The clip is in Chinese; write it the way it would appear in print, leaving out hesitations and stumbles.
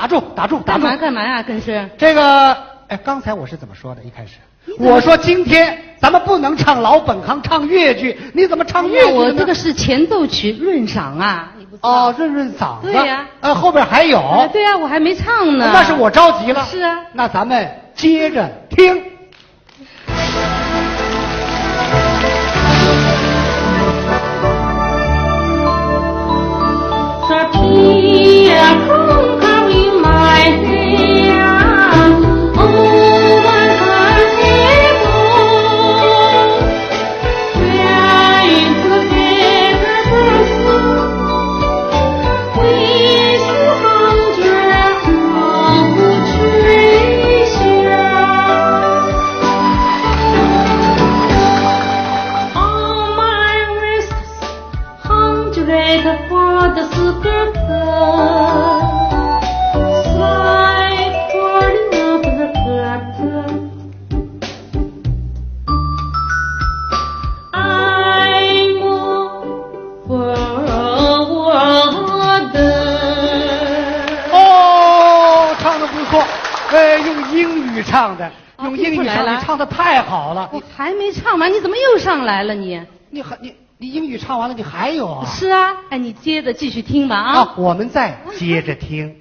打住！干嘛呀？跟是这个，哎，刚才我是怎么说的？一开始我说今天咱们不能唱老本行，唱越剧。你怎么唱越剧呢？我这个是前奏曲润嗓啊，你不知道？哦，润嗓子。对呀。后边还有。对呀，我还没唱呢。那是我着急了。是啊。那咱们接着听。天空高云满天呀，哦，满山天空，白云自飞而死，归宿杭卷毫无垂下。On my wrists, 100 for the skirt.用英语唱的，用英语唱，你唱的太好了。我还没唱完，你怎么又上来了你？你英语唱完了，你还有啊？是啊，哎，你接着继续听吧啊。我们再接着听。